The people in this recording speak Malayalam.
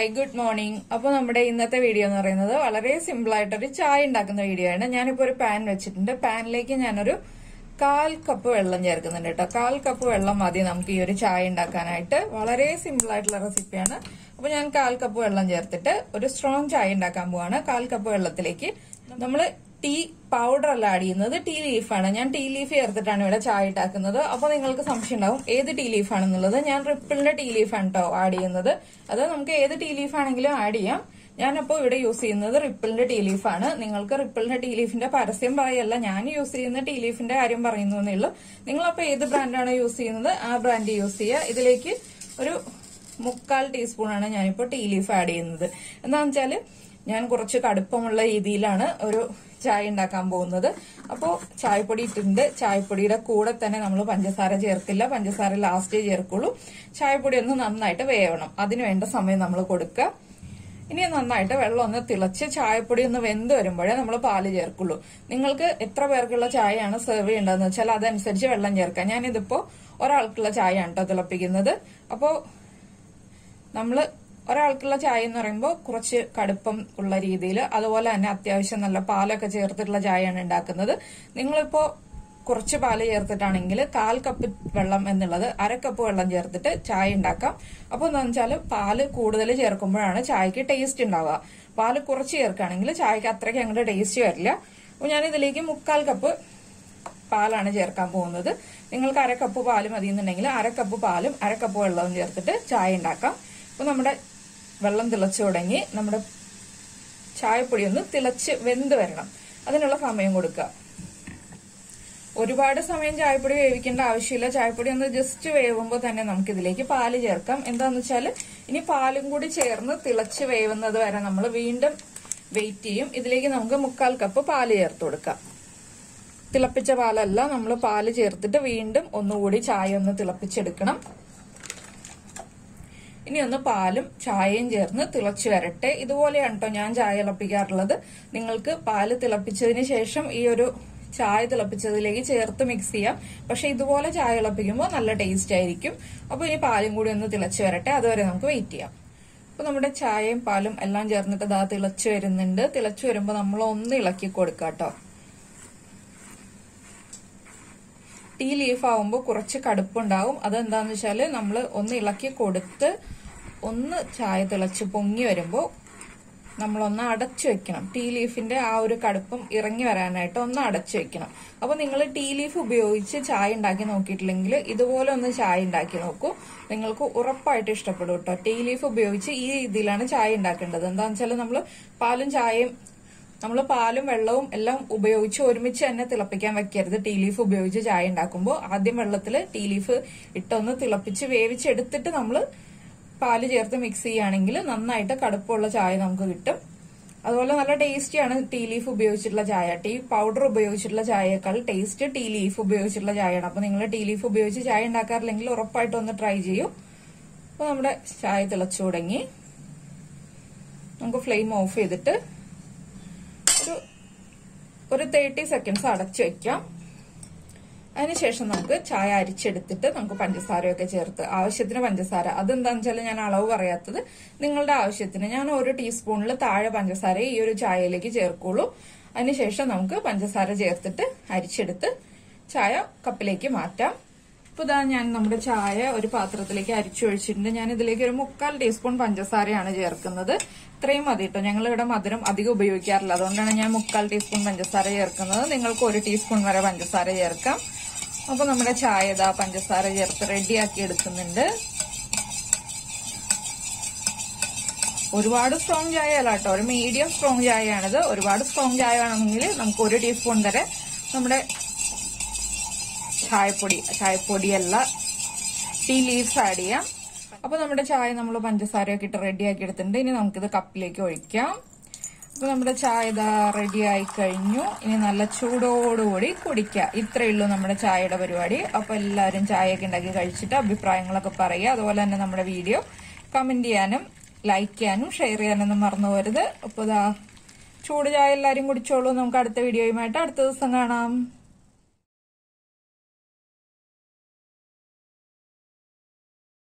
Hi good morning. അപ്പൊ നമ്മുടെ ഇന്നത്തെ വീഡിയോ എന്ന് പറയുന്നത് വളരെ സിമ്പിൾ ആയിട്ടൊരു ചായ ഉണ്ടാക്കുന്ന വീഡിയോ ആണ്. ഞാനിപ്പോ ഒരു പാൻ വെച്ചിട്ടുണ്ട്. പാനിലേക്ക് ഞാനൊരു 1/4 കപ്പ് വെള്ളം ചേർക്കുന്നുണ്ട് കേട്ടോ. 1/4 കപ്പ് വെള്ളം മതി നമുക്ക് ഈ ഒരു ചായ ഉണ്ടാക്കാനായിട്ട്. വളരെ സിമ്പിൾ ആയിട്ടുള്ള റെസിപ്പിയാണ്. അപ്പൊ ഞാൻ 1/4 കപ്പ് വെള്ളം ചേർത്തിട്ട് ഒരു സ്ട്രോങ് ചായ ഉണ്ടാക്കാൻ പോവാണ്. 1/4 കപ്പ് വെള്ളത്തിലേക്ക് നമ്മള് ടീ പൗഡർ അല്ല ആഡ് ചെയ്യുന്നത്, ടീ ലീഫാണ്. ഞാൻ ടീ ലീഫ് ചേർത്തിട്ടാണ് ഇവിടെ ചായ ഉണ്ടാക്കുന്നത്. അപ്പൊ നിങ്ങൾക്ക് സംശയം ഉണ്ടാവും ഏത് ടീ ലീഫാണെന്നുള്ളത്. ഞാൻ റിപ്പിളിന്റെ ടീ ലീഫാണ് കേട്ടോ ആഡ് ചെയ്യുന്നത്. അത് നമുക്ക് ഏത് ടീ ലീഫാണെങ്കിലും ആഡ് ചെയ്യാം. ഞാനപ്പോ ഇവിടെ യൂസ് ചെയ്യുന്നത് റിപ്പിളിന്റെ ടീ ലീഫാണ്. നിങ്ങൾക്ക് റിപ്പിളിന്റെ ടീ ലീഫിന്റെ പരസ്യം പറയല്ല, ഞാൻ യൂസ് ചെയ്യുന്ന ടീ ലീഫിന്റെ കാര്യം പറയുന്നു എന്നേ ഉള്ളൂ. നിങ്ങളപ്പോ ഏത് ബ്രാൻഡാണോ യൂസ് ചെയ്യുന്നത് ആ ബ്രാൻഡ് യൂസ് ചെയ്യുക. ഇതിലേക്ക് ഒരു 3/4 ടീസ്പൂണാണ് ഞാനിപ്പോ ടീ ലീഫ് ആഡ് ചെയ്യുന്നത്. എന്താണെന്ന് വെച്ചാല് ഞാൻ കുറച്ച് കടുപ്പമുള്ള രീതിയിലാണ് ഒരു ചായ ഉണ്ടാക്കാൻ പോകുന്നത്. അപ്പോ ചായപ്പൊടി ഇട്ടിട്ടുണ്ട്. ചായപ്പൊടിയുടെ കൂടെ തന്നെ നമ്മൾ പഞ്ചസാര ചേർക്കില്ല, പഞ്ചസാര ലാസ്റ്റേ ചേർക്കുള്ളൂ. ചായപ്പൊടി ഒന്ന് നന്നായിട്ട് വേവണം, അതിന് വേണ്ട സമയം നമ്മൾ കൊടുക്കുക. ഇനി നന്നായിട്ട് വെള്ളം ഒന്ന് തിളച്ച് ചായപ്പൊടി ഒന്ന് വെന്ത് വരുമ്പോഴേ നമ്മൾ പാല് ചേർക്കുള്ളൂ. നിങ്ങൾക്ക് എത്ര പേർക്കുള്ള ചായയാണ് സെർവ് ചെയ്യേണ്ടതെന്ന് വെച്ചാൽ അതനുസരിച്ച് വെള്ളം ചേർക്കാം. ഞാനിതിപ്പോ ഒരാൾക്കുള്ള ചായയാണ് കേട്ടോ തിളപ്പിക്കുന്നത്. അപ്പോ നമ്മള് ഒരാൾക്കുള്ള ചായ എന്ന് പറയുമ്പോൾ കുറച്ച് കടുപ്പം ഉള്ള രീതിയിൽ, അതുപോലെ തന്നെ അത്യാവശ്യം നല്ല പാലൊക്കെ ചേർത്തിട്ടുള്ള ചായയാണ് ഉണ്ടാക്കുന്നത്. നിങ്ങളിപ്പോ കുറച്ച് പാല് ചേർത്തിട്ടാണെങ്കിൽ 1/4 കപ്പ് വെള്ളം എന്നുള്ളത് 1/2 കപ്പ് വെള്ളം ചേർത്തിട്ട് ചായ ഉണ്ടാക്കാം. അപ്പൊ എന്താണെന്ന് വെച്ചാൽ പാല് കൂടുതൽ ചേർക്കുമ്പോഴാണ് ചായക്ക് ടേസ്റ്റ് ഉണ്ടാവുക. പാല് കുറച്ച് ചേർക്കുകയാണെങ്കിൽ ചായക്ക് അത്രയ്ക്ക് അങ്ങോട്ട് ടേസ്റ്റ് വരില്ല. അപ്പൊ ഞാൻ ഇതിലേക്ക് 3/4 കപ്പ് പാലാണ് ചേർക്കാൻ പോകുന്നത്. നിങ്ങൾക്ക് 1/2 കപ്പ് പാല് മതി എന്നുണ്ടെങ്കിൽ 1/2 കപ്പ് പാലും 1/2 കപ്പ് വെള്ളവും ചേർത്തിട്ട് ചായ ഉണ്ടാക്കാം. അപ്പൊ നമ്മുടെ വെള്ളം തിളച്ചു തുടങ്ങി. നമ്മുടെ ചായപ്പൊടി ഒന്ന് തിളച്ച് വെന്ത് വരണം, അതിനുള്ള സമയം കൊടുക്കുക. ഒരുപാട് സമയം ചായപ്പൊടി വേവിക്കേണ്ട ആവശ്യമില്ല. ചായപ്പൊടി ഒന്ന് ജസ്റ്റ് വേവുമ്പോൾ തന്നെ നമുക്ക് ഇതിലേക്ക് പാല് ചേർക്കാം. എന്താന്ന് വെച്ചാൽ ഇനി പാലും കൂടി ചേർന്ന് തിളച്ച് വേവുന്നത് വരെ നമ്മൾ വീണ്ടും വെയിറ്റ് ചെയ്യും. ഇതിലേക്ക് നമുക്ക് 3/4 കപ്പ് പാല് ചേർത്ത് കൊടുക്കാം. തിളപ്പിച്ച പാലല്ല, നമ്മൾ പാല് ചേർത്തിട്ട് വീണ്ടും ഒന്നുകൂടി ചായ ഒന്ന് തിളപ്പിച്ചെടുക്കണം. ഇനി ഒന്ന് പാലും ചായയും ചേർന്ന് തിളച്ചു വരട്ടെ. ഇതുപോലെയാണ് കേട്ടോ ഞാൻ ചായ തിളപ്പിക്കാറുള്ളത്. നിങ്ങൾക്ക് പാല് തിളപ്പിച്ചതിന് ശേഷം ഈ ഒരു ചായ തിളപ്പിച്ചതിലേക്ക് ചേർത്ത് മിക്സ് ചെയ്യാം. പക്ഷെ ഇതുപോലെ ചായ തിളപ്പിക്കുമ്പോൾ നല്ല ടേസ്റ്റ് ആയിരിക്കും. അപ്പൊ ഇനി പാലും കൂടി ഒന്ന് തിളച്ചു വരട്ടെ, അതുവരെ നമുക്ക് വെയിറ്റ് ചെയ്യാം. അപ്പൊ നമ്മുടെ ചായയും പാലും എല്ലാം ചേർന്നിട്ട് ദാ തിളച്ചു വരുന്നുണ്ട്. തിളച്ചു വരുമ്പോൾ നമ്മൾ ഒന്ന് ഇളക്കി കൊടുക്കാം കേട്ടോ. ടീ ലീഫ് ആവുമ്പോൾ കുറച്ച് കടുപ്പുണ്ടാവും. അതെന്താന്ന് വെച്ചാല് നമ്മൾ ഒന്ന് ഇളക്കി കൊടുത്ത് ഒന്ന് ചായ തിളച്ച് പൊങ്ങി വരുമ്പോൾ നമ്മളൊന്ന് അടച്ചു വെക്കണം. ടീ ലീഫിന്റെ ആ ഒരു കടുപ്പം ഇറങ്ങി വരാനായിട്ട് ഒന്ന് അടച്ചു വെക്കണം. അപ്പൊ നിങ്ങൾ ടീ ലീഫ് ഉപയോഗിച്ച് ചായ ഉണ്ടാക്കി നോക്കിയിട്ടില്ലെങ്കിൽ ഇതുപോലെ ഒന്ന് ചായ ഉണ്ടാക്കി നോക്കൂ. നിങ്ങൾക്ക് ഉറപ്പായിട്ട് ഇഷ്ടപ്പെടും കേട്ടോ. ടീ ലീഫ് ഉപയോഗിച്ച് ഈ രീതിയിലാണ് ചായ ഉണ്ടാക്കേണ്ടത്. എന്താന്ന് വെച്ചാൽ നമ്മൾ പാലും വെള്ളവും എല്ലാം ഉപയോഗിച്ച് ഒരുമിച്ച് തന്നെ തിളപ്പിക്കാൻ വെക്കരുത്. ടീ ലീഫ് ഉപയോഗിച്ച് ചായ ഉണ്ടാക്കുമ്പോൾ ആദ്യം വെള്ളത്തിൽ ടീ ലീഫ് ഇട്ടൊന്ന് തിളപ്പിച്ച് വേവിച്ചെടുത്തിട്ട് നമ്മൾ പാല് ചേർത്ത് മിക്സ് ചെയ്യുകയാണെങ്കിൽ നന്നായിട്ട് കടുപ്പമുള്ള ചായ നമുക്ക് കിട്ടും. അതുപോലെ നല്ല ടേസ്റ്റിയാണ് ടീ ലീഫ് ഉപയോഗിച്ചിട്ടുള്ള ചായ. ടീ പൗഡർ ഉപയോഗിച്ചിട്ടുള്ള ചായയേക്കാൾ ടേസ്റ്റ് ടീ ലീഫ് ഉപയോഗിച്ചിട്ടുള്ള ചായയാണ്. അപ്പൊ നിങ്ങൾ ടീ ലീഫ് ഉപയോഗിച്ച് ചായ ഉണ്ടാക്കാറില്ലെങ്കിൽ ഉറപ്പായിട്ടും ഒന്ന് ട്രൈ ചെയ്യൂ. അപ്പൊ നമ്മുടെ ചായ തിളച്ചു തുടങ്ങി. നമുക്ക് ഫ്ലെയിം ഓഫ് ചെയ്തിട്ട് ഒരു 30 സെക്കൻഡ്സ് അടച്ചു വെക്കാം. അതിനുശേഷം നമുക്ക് ചായ അരിച്ചെടുത്തിട്ട് നമുക്ക് പഞ്ചസാരയൊക്കെ ചേർത്ത് ആവശ്യത്തിന് പഞ്ചസാര, അതെന്താണെന്ന് വെച്ചാൽ ഞാൻ അളവ് പറയാത്തത് നിങ്ങളുടെ ആവശ്യത്തിന്. ഞാൻ 1 ടീസ്പൂണിൽ താഴെ പഞ്ചസാര ഈ ഒരു ചായയിലേക്ക് ചേർക്കുള്ളൂ. അതിനുശേഷം നമുക്ക് പഞ്ചസാര ചേർത്തിട്ട് അരിച്ചെടുത്ത് ചായ കപ്പിലേക്ക് മാറ്റാം. ഇപ്പൊ ഇതാ ഞാൻ നമ്മുടെ ചായ ഒരു പാത്രത്തിലേക്ക് അരിച്ചൊഴിച്ചിട്ടുണ്ട്. ഞാൻ ഇതിലേക്ക് ഒരു 3/4 ടീസ്പൂൺ പഞ്ചസാരയാണ് ചേർക്കുന്നത്. ഇത്രയും മതി കേട്ടോ. ഞങ്ങൾ ഇവിടെ മധുരം അധികം ഉപയോഗിക്കാറില്ല, അതുകൊണ്ടാണ് ഞാൻ 3/4 ടീസ്പൂൺ പഞ്ചസാര ചേർക്കുന്നത്. നിങ്ങൾക്ക് 1 ടീസ്പൂൺ വരെ പഞ്ചസാര ചേർക്കാം. അപ്പൊ നമ്മുടെ ചായ ഇതാ പഞ്ചസാര ചേർത്ത് റെഡിയാക്കി എടുക്കുന്നുണ്ട്. ഒരുപാട് സ്ട്രോങ് ചായ അല്ല കേട്ടോ, ഒരു മീഡിയം സ്ട്രോങ് ചായയാണിത്. ഒരുപാട് സ്ട്രോങ് ചായ വേണമെങ്കിൽ നമുക്ക് 1 ടീസ്പൂൺ വരെ നമ്മുടെ ചായപ്പൊടിയല്ല ടീ ലീവ്സ് ആഡ് ചെയ്യാം. അപ്പൊ നമ്മുടെ ചായ നമ്മൾ പഞ്ചസാരയൊക്കെ ഇട്ട് റെഡിയാക്കി എടുത്തിട്ടുണ്ട്. ഇനി നമുക്കിത് കപ്പിലേക്ക് ഒഴിക്കാം. അപ്പൊ നമ്മുടെ ചായ ഇതാ റെഡിയായി കഴിഞ്ഞു. ഇനി നല്ല ചൂടോടുകൂടി കുടിക്കുക. ഇത്രയേ ഉള്ളൂ നമ്മുടെ ചായയുടെ പരിപാടി. അപ്പൊ എല്ലാവരും ചായയൊക്കെ ഉണ്ടാക്കി കഴിച്ചിട്ട് അഭിപ്രായങ്ങളൊക്കെ പറയുക. അതുപോലെ തന്നെ നമ്മുടെ വീഡിയോ കമന്റ് ചെയ്യാനും ലൈക്ക് ചെയ്യാനും ഷെയർ ചെയ്യാനൊന്നും മറന്നു പോകരുത്. അപ്പൊ ഇതാ ചൂട് ചായ എല്ലാവരും കുടിച്ചോളൂ. നമുക്ക് അടുത്ത വീഡിയോയുമായിട്ട് അടുത്ത ദിവസം കാണാം.